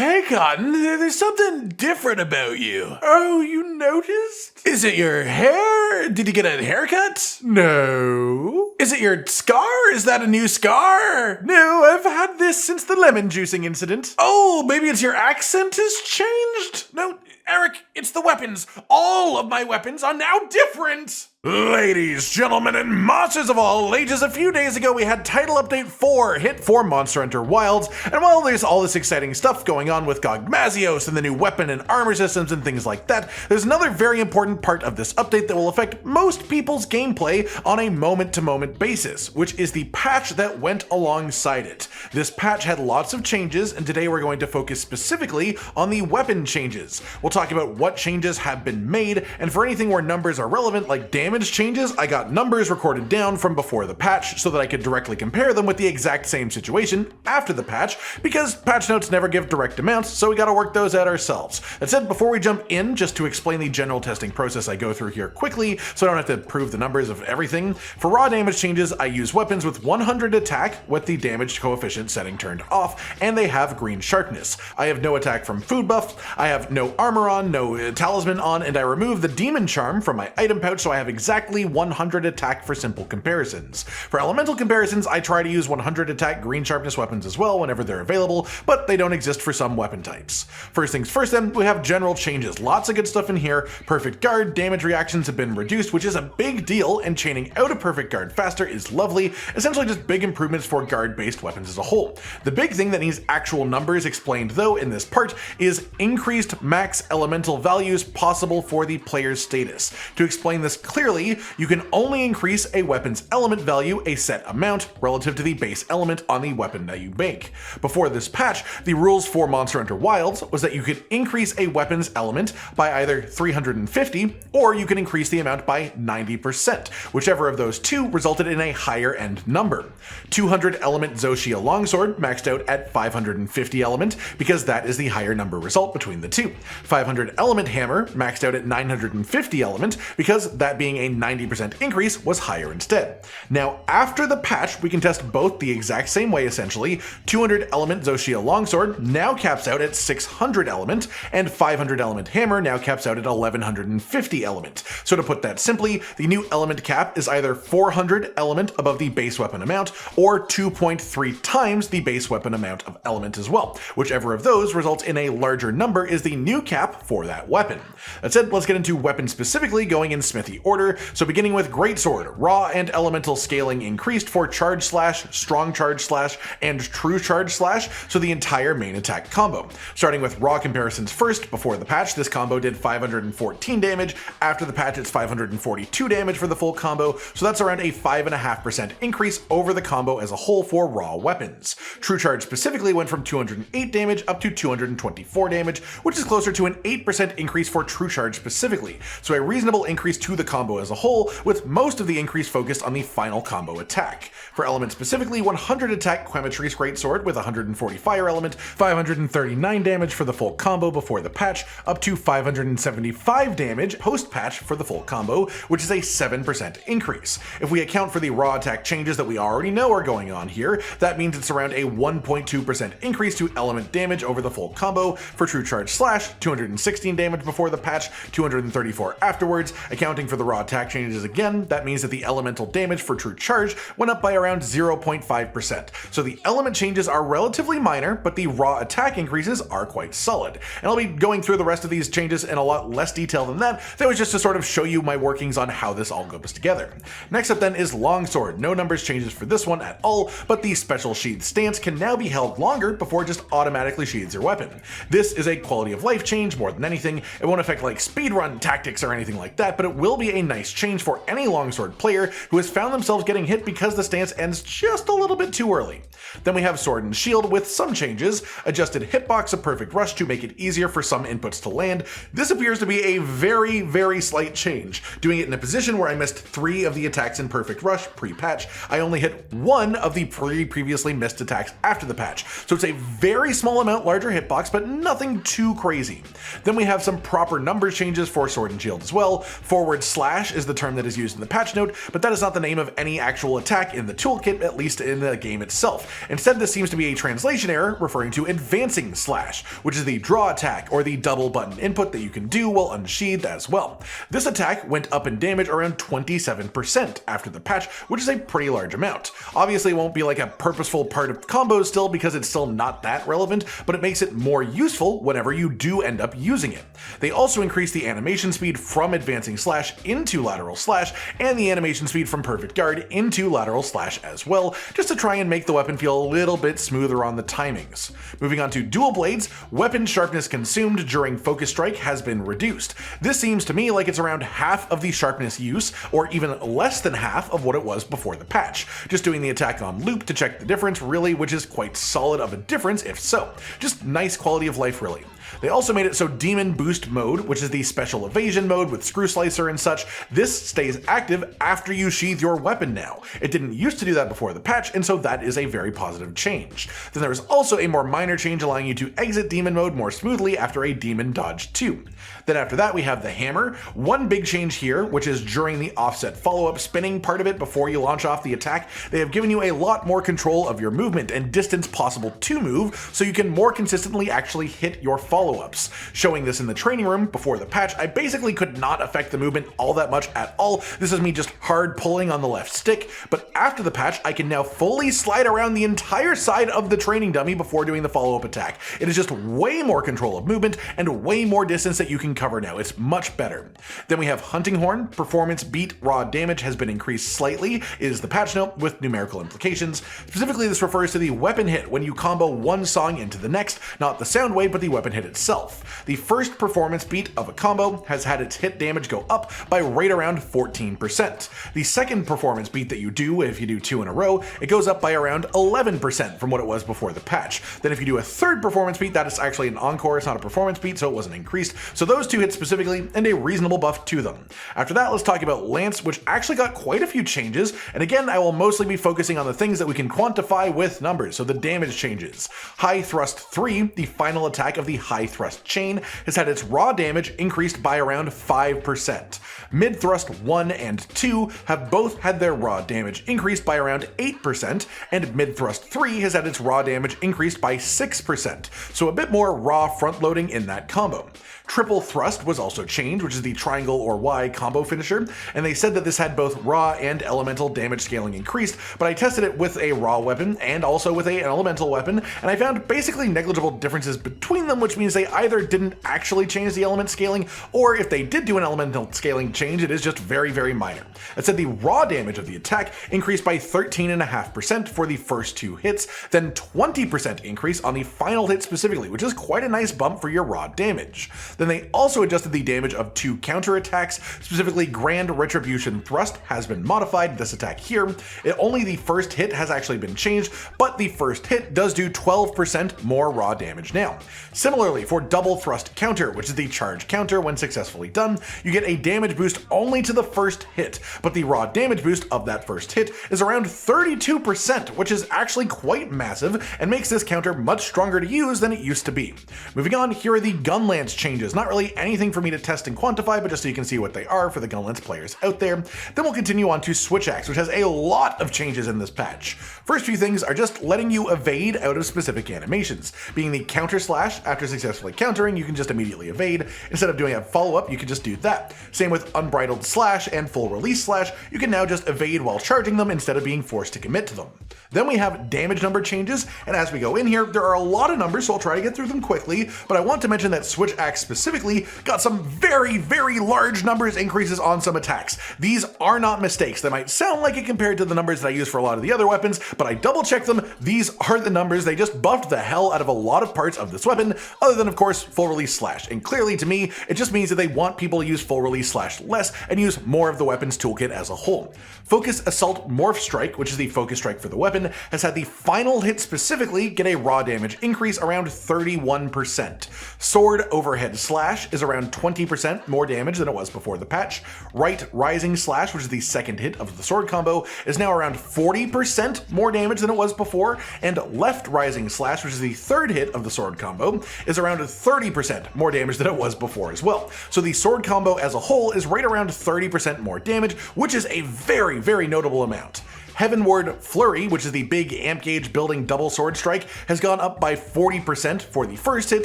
hey Cotton, there's something different about you. Oh, you noticed? Is it your hair? Did you get a haircut? No. Is it your scar? Is that a new scar? No, I've had this since the lemon juicing incident. Oh, maybe it's your accent has changed? No, Eric, it's the weapons. All of my weapons are now different. Ladies, gentlemen, and monsters of all ages, a few days ago we had Title Update 4 hit for Monster Hunter Wilds, and while there's all this exciting stuff going on with gogmazios and the new weapon and armor systems and things like that, there's another very important part of this update that will affect most people's gameplay on a moment-to-moment basis, which is the patch that went alongside it. This patch had lots of changes, and today we're going to focus specifically on the weapon changes. We'll talk about what changes have been made, and for anything where numbers are relevant, like damage changes, I got numbers recorded down from before the patch so that I could directly compare them with the exact same situation after the patch, because patch notes never give direct amounts, so we gotta work those out ourselves. That said, before we jump in, just to explain the general testing process I go through here quickly, so I don't have to prove the numbers of everything. For raw damage changes, I use weapons with 100 attack with the damage coefficient setting turned off, and they have green sharpness. I have no attack from food buff, I have no armor on, no talisman on, and I remove the demon charm from my item pouch, so I have exactly 100 attack for simple comparisons. For elemental comparisons, I try to use 100 attack green sharpness weapons as well whenever they're available, but they don't exist for some weapon types. First things first then, we have general changes. Lots of good stuff in here. Perfect guard damage reactions have been reduced, which is a big deal, and chaining out a perfect guard faster is lovely. Essentially just big improvements for guard-based weapons as a whole. The big thing that needs actual numbers explained though in this part is increased max elemental values possible for the player's status. To explain this clearly, you can only increase a weapon's element value a set amount relative to the base element on the weapon that you make. Before this patch, the rules for Monster Hunter Wilds was that you could increase a weapon's element by either 350 or you can increase the amount by 90%. Whichever of those two resulted in a higher end number. 200 element Zoshia Longsword maxed out at 550 element because that is the higher number result between the two. 500 element hammer maxed out at 950 element because that being a 90% increase was higher instead. Now after the patch we can test both the exact same way essentially. 200 element Zoshia Longsword now caps out at 600 element and 500 element hammer now caps out at 1150 element. So to put that simply, the new element cap is either 400 element above the base weapon amount or 2.3 times the base weapon amount of element as well. Whichever of those results in a larger number is the new cap for that weapon. That said, let's get into weapons specifically going in smithy order. So beginning with Greatsword, raw and elemental scaling increased for charge slash, strong charge slash, and true charge slash, so the entire main attack combo. Starting with raw comparisons first, before the patch this combo did 514 damage, after the patch it's 542 damage for the full combo, so that's around a 5.5% increase over the combo as a whole for raw weapons. True charge specifically went from 208 damage up to 224 damage, which is closer to an 8% increase for true charge specifically, so a reasonable increase to the combo as a whole, with most of the increase focused on the final combo attack. For element specifically, 100 attack Quematrice Greatsword with 140 fire element, 539 damage for the full combo before the patch, up to 575 damage post-patch for the full combo, which is a 7% increase. If we account for the raw attack changes that we already know are going on here, that means it's around a 1.2% increase to element damage over the full combo. For true charge slash, 216 damage before the patch, 234 afterwards. Accounting for the raw attack changes again, that means that the elemental damage for true charge went up by around 0.5%. So the element changes are relatively minor, but the raw attack increases are quite solid. And I'll be going through the rest of these changes in a lot less detail than that. That was just to sort of show you my workings on how this all goes together. Next up then is Longsword. No numbers changes for this one at all, but the special sheath stance can now be held longer before it just automatically sheathes your weapon. This is a quality of life change more than anything. It won't affect like speedrun tactics or anything like that, but it will be a nice change for any longsword player who has found themselves getting hit because the stance ends just a little bit too early. Then we have Sword and Shield with some changes. Adjusted hitbox of Perfect Rush to make it easier for some inputs to land. This appears to be a very slight change. Doing it in a position where I missed 3 of the attacks in Perfect Rush pre-patch, I only hit 1 of the previously missed attacks after the patch. So it's a very small amount larger hitbox, but nothing too crazy. Then we have some proper number changes for sword and shield as well. Forward slash is the term that is used in the patch note, but that is not the name of any actual attack in the toolkit, at least in the game itself. Instead, this seems to be a translation error referring to advancing slash, which is the draw attack or the double button input that you can do while unsheathed as well. This attack went up in damage around 27% after the patch, which is a pretty large amount. Obviously, it won't be like a purposeful part of combos still because it's still not that relevant, but it makes it more useful whenever you do end up using it. They also increased the animation speed from advancing slash into lateral slash, and the animation speed from perfect guard into lateral slash as well, just to try and make the weapon feel a little bit smoother on the timings. Moving on to dual blades, weapon sharpness consumed during focus strike has been reduced. This seems to me like it's around half of the sharpness use, or even less than half of what it was before the patch. Just doing the attack on loop to check the difference really, which is quite solid of a difference if so. Just nice quality of life really. They also made it so Demon Boost mode, which is the special evasion mode with Screw Slicer and such, this stays active after you sheath your weapon now. It didn't used to do that before the patch, and so that is a very positive change. Then there is also a more minor change allowing you to exit Demon mode more smoothly after a Demon Dodge 2. Then after that we have the hammer. One big change here, which is during the offset follow-up spinning part of it before you launch off the attack, they have given you a lot more control of your movement and distance possible to move, so you can more consistently actually hit your follow-ups. Showing this in the training room before the patch, I basically could not affect the movement all that much at all. This is me just hard pulling on the left stick, but after the patch I can now fully slide around the entire side of the training dummy before doing the follow-up attack. It is just way more control of movement and way more distance that you can cover now. It's much better. Then we have hunting horn. Performance beat raw damage has been increased slightly, is the patch note with numerical implications. Specifically, this refers to the weapon hit when you combo one song into the next, not the sound wave but the weapon hit itself. The first performance beat of a combo has had its hit damage go up by right around 14%. The second performance beat that you do, if you do 2 in a row, it goes up by around 11% from what it was before the patch. Then if you do a third performance beat, that is actually an encore, it's not a performance beat, so it wasn't increased. So those two hits specifically, and a reasonable buff to them. After that, let's talk about Lance, which actually got quite a few changes, and again, I will mostly be focusing on the things that we can quantify with numbers, so the damage changes. High Thrust 3, the final attack of the High Thrust chain, has had its raw damage increased by around 5%. Mid Thrust 1 and 2 have both had their raw damage increased by around 8%, and Mid Thrust 3 has had its raw damage increased by 6%, so a bit more raw front loading in that combo. Triple Thrust was also changed, which is the triangle or Y combo finisher, and they said that this had both raw and elemental damage scaling increased, but I tested it with a raw weapon and also with an elemental weapon, and I found basically negligible differences between them, which means they either didn't actually change the element scaling, or if they did do an elemental scaling change, it is just very, very minor. That said, the raw damage of the attack increased by 13.5% for the first 2 hits, then 20% increase on the final hit specifically, which is quite a nice bump for your raw damage. Then they also adjusted the damage of 2 counterattacks, specifically Grand Retribution Thrust has been modified, this attack here. Only the first hit has actually been changed, but the first hit does do 12% more raw damage now. Similarly, for Double Thrust Counter, which is the charge counter when successfully done, you get a damage boost only to the first hit, but the raw damage boost of that first hit is around 32%, which is actually quite massive and makes this counter much stronger to use than it used to be. Moving on, here are the Gunlance changes. Not really anything for me to test and quantify, but just so you can see what they are for the Gunlance players out there. Then we'll continue on to Switch Axe, which has a lot of changes in this patch. First few things are just letting you evade out of specific animations. Being the counter slash, after successfully countering, you can just immediately evade. Instead of doing a follow-up, you can just do that. Same with unbridled slash and full release slash, you can now just evade while charging them instead of being forced to commit to them. Then we have damage number changes, and as we go in here, there are a lot of numbers, so I'll try to get through them quickly, but I want to mention that Switch Axe specifically got some very, very large numbers increases on some attacks. These are not mistakes. They might sound like it compared to the numbers that I use for a lot of the other weapons, but I double checked them. These are the numbers. They just buffed the hell out of a lot of parts of this weapon, other than of course full release slash. And clearly to me, it just means that they want people to use full release slash less and use more of the weapon's toolkit as a whole. Focus Assault Morph Strike, which is the focus strike for the weapon, has had the final hit specifically get a raw damage increase around 31%. Sword Overhead Slash is around 20% more damage than it was before the patch. Right Rising Slash, which is the second hit of the sword combo, is now around 40% more damage than it was before, and Left Rising Slash, which is the third hit of the sword combo, is around 30% 30% more damage than it was before as well. So the sword combo as a whole is right around 30% more damage, which is a very, very notable amount. Heavenward Flurry, which is the big amp gauge building double sword strike, has gone up by 40% for the first hit,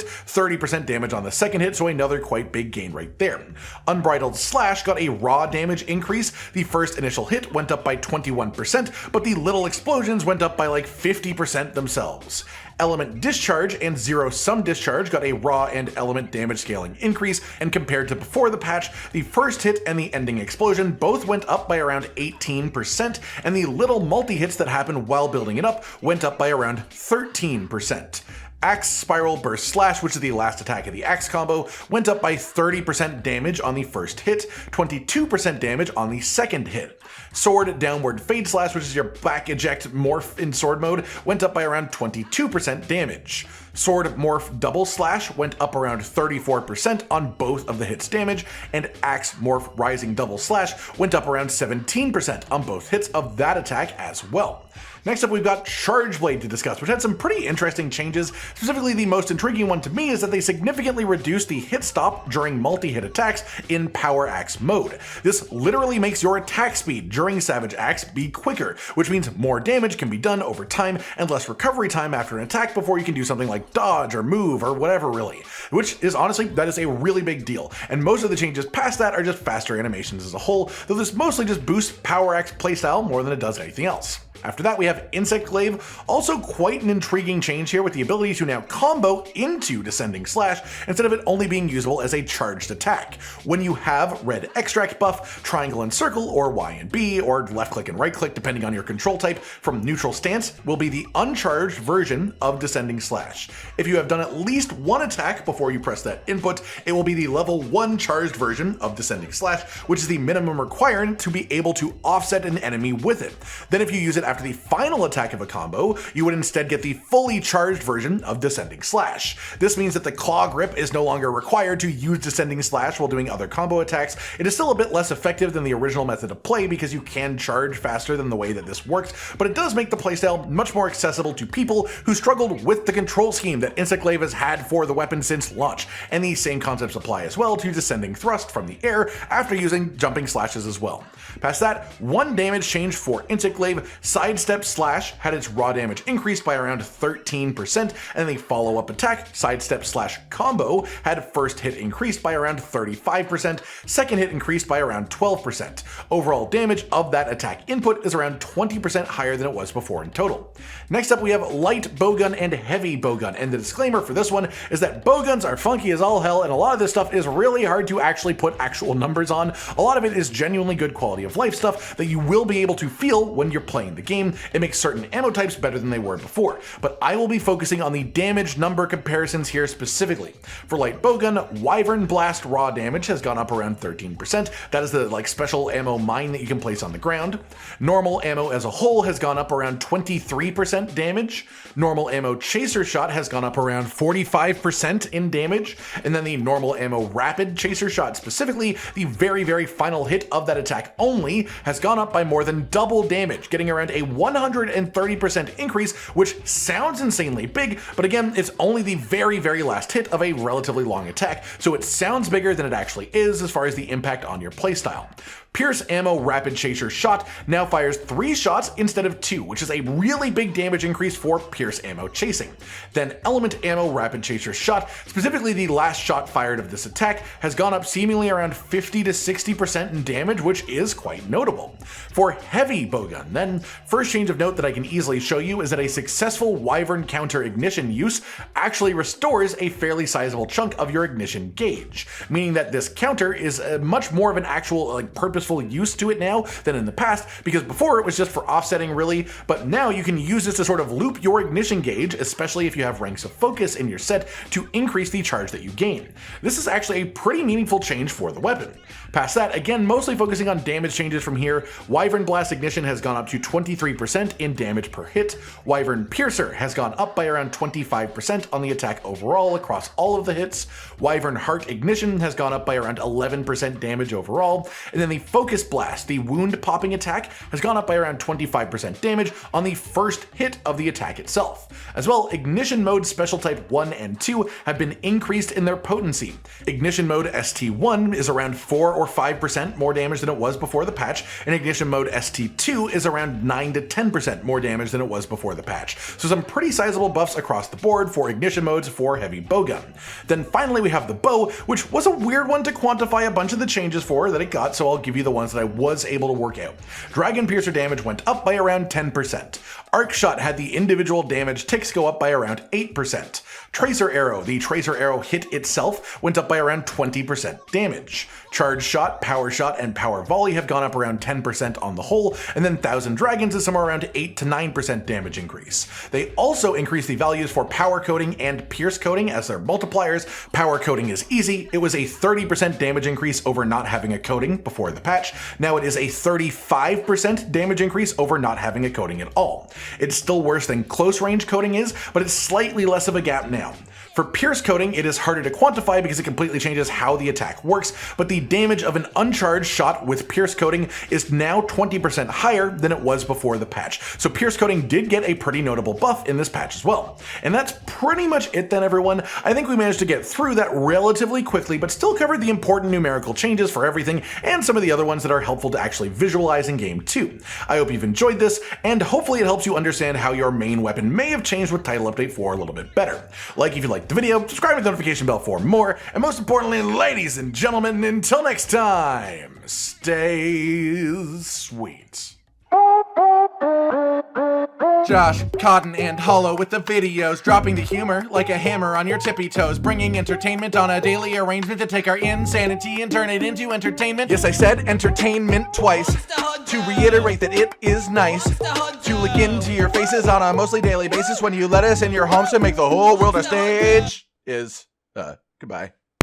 30% damage on the second hit, so another quite big gain right there. Unbridled Slash got a raw damage increase. The first initial hit went up by 21%, but the little explosions went up by like 50% themselves. Element Discharge and Zero Sum Discharge got a raw and element damage scaling increase, and compared to before the patch, the first hit and the ending explosion both went up by around 18%, and the little multi-hits that happened while building it up went up by around 13%. Axe Spiral Burst Slash, which is the last attack of the Axe combo, went up by 30% damage on the first hit, 22% damage on the second hit. Sword Downward Fade Slash, which is your back eject morph in sword mode, went up by around 22% damage. Sword Morph Double Slash went up around 34% on both of the hits damage, and Axe Morph Rising Double Slash went up around 17% on both hits of that attack as well. Next up, we've got Charge Blade to discuss, which had some pretty interesting changes. Specifically, the most intriguing one to me is that they significantly reduced the hit stop during multi-hit attacks in Power Axe mode. This literally makes your attack speed during Savage Axe be quicker, which means more damage can be done over time and less recovery time after an attack before you can do something like dodge or move or whatever really. Which is honestly, that is a really big deal. And most of the changes past that are just faster animations as a whole, though this mostly just boosts Power Axe playstyle more than it does anything else. After that, we have Insect Glaive, also quite an intriguing change here with the ability to now combo into Descending Slash instead of it only being usable as a charged attack. When you have red extract buff, triangle and circle, or Y and B, or left click and right click depending on your control type from neutral stance will be the uncharged version of Descending Slash. If you have done at least one attack before you press that input, it will be the level 1 charged version of Descending Slash, which is the minimum requirement to be able to offset an enemy with it. Then if you use it after the final attack of a combo, you would instead get the fully charged version of Descending Slash. This means that the claw grip is no longer required to use Descending Slash while doing other combo attacks. It is still a bit less effective than the original method of play because you can charge faster than the way that this works, but it does make the playstyle much more accessible to people who struggled with the control scheme that Insect Glaive has had for the weapon since launch, and these same concepts apply as well to Descending Thrust from the air after using jumping slashes as well. Past that, one damage change for Insect Glaive, Sidestep Slash had its raw damage increased by around 13%, and the follow-up attack, Sidestep Slash Combo, had first hit increased by around 35%, second hit increased by around 12%. Overall damage of that attack input is around 20% higher than it was before in total. Next up, we have Light Bowgun and Heavy Bowgun, and the disclaimer for this one is that bowguns are funky as all hell, and a lot of this stuff is really hard to actually put actual numbers on. A lot of it is genuinely good quality of life stuff that you will be able to feel when you're playing the game. It makes certain ammo types better than they were before, but I will be focusing on the damage number comparisons here specifically. For Light Bowgun, Wyvern Blast raw damage has gone up around 13%. That is the special ammo mine that you can place on the ground. Normal ammo as a whole has gone up around 23% damage. Normal ammo Chaser Shot has gone up around 45% in damage, and then the normal ammo Rapid Chaser Shot, specifically the very, very final hit of that attack only, has gone up by more than double damage, getting around a 130% increase, which sounds insanely big, but again, it's only the very, very last hit of a relatively long attack, so it sounds bigger than it actually is as far as the impact on your playstyle. Pierce Ammo Rapid Chaser Shot now fires 3 shots instead of 2, which is a really big damage increase for Pierce Ammo chasing. Then Element Ammo Rapid Chaser Shot, specifically the last shot fired of this attack, has gone up seemingly around 50 to 60% in damage, which is quite notable. For Heavy Bowgun, then, first change of note that I can easily show you is that a successful Wyvern counter ignition use actually restores a fairly sizable chunk of your ignition gauge, meaning that this counter is much more of an actual purposeful use to it now than in the past, because before it was just for offsetting really, but now you can use this to sort of loop your ignition gauge, especially if you have ranks of focus in your set, to increase the charge that you gain. This is actually a pretty meaningful change for the weapon. Past that, again, mostly focusing on damage changes from here, Wyvern Blast Ignition has gone up to 23% 23% in damage per hit. Wyvern Piercer has gone up by around 25% on the attack overall across all of the hits. Wyvern Heart Ignition has gone up by around 11% damage overall. And then the Focus Blast, the wound popping attack, has gone up by around 25% damage on the first hit of the attack itself. As well, Ignition Mode Special Type 1 and 2 have been increased in their potency. Ignition Mode ST1 is around 4 or 5% more damage than it was before the patch, and Ignition Mode ST2 is around 9 to 10% more damage than it was before the patch. So some pretty sizable buffs across the board for ignition modes for heavy bowgun. Then finally we have the bow, which was a weird one to quantify a bunch of the changes for that it got, so I'll give you the ones that I was able to work out. Dragon Piercer damage went up by around 10%. Arc Shot had the individual damage ticks go up by around 8%. Tracer Arrow, the Tracer Arrow hit itself, went up by around 20% damage. Charge Shot, Power Shot, and Power Volley have gone up around 10% on the whole, and then Thousand Dragons is somewhere around 8 to 9% damage increase. They also increased the values for Power Coating and Pierce Coating as their multipliers. Power Coating is easy. It was a 30% damage increase over not having a coating before the patch. Now it is a 35% damage increase over not having a coating at all. It's still worse than Close Range Coating is, but it's slightly less of a gap now. For Pierce Coating, it is harder to quantify because it completely changes how the attack works, but the damage of an uncharged shot with Pierce Coating is now 20% higher than it was before the patch. So Pierce Coating did get a pretty notable buff in this patch as well. And that's pretty much it then, everyone. I think we managed to get through that relatively quickly, but still covered the important numerical changes for everything and some of the other ones that are helpful to actually visualize in game too. I hope you've enjoyed this, and hopefully it helps you understand how your main weapon may have changed with Title Update 4 a little bit better. Like if you liked the video, subscribe with the notification bell for more, and most importantly, ladies and gentlemen, until next time, stay sweet. Josh, Cotton, and Hollow with the videos, dropping the humor like a hammer on your tippy toes, bringing entertainment on a daily arrangement to take our insanity and turn it into entertainment. Yes, I said entertainment twice, to reiterate that it is nice to look into your faces on a mostly daily basis when you let us in your homes to make the whole world a stage. Goodbye.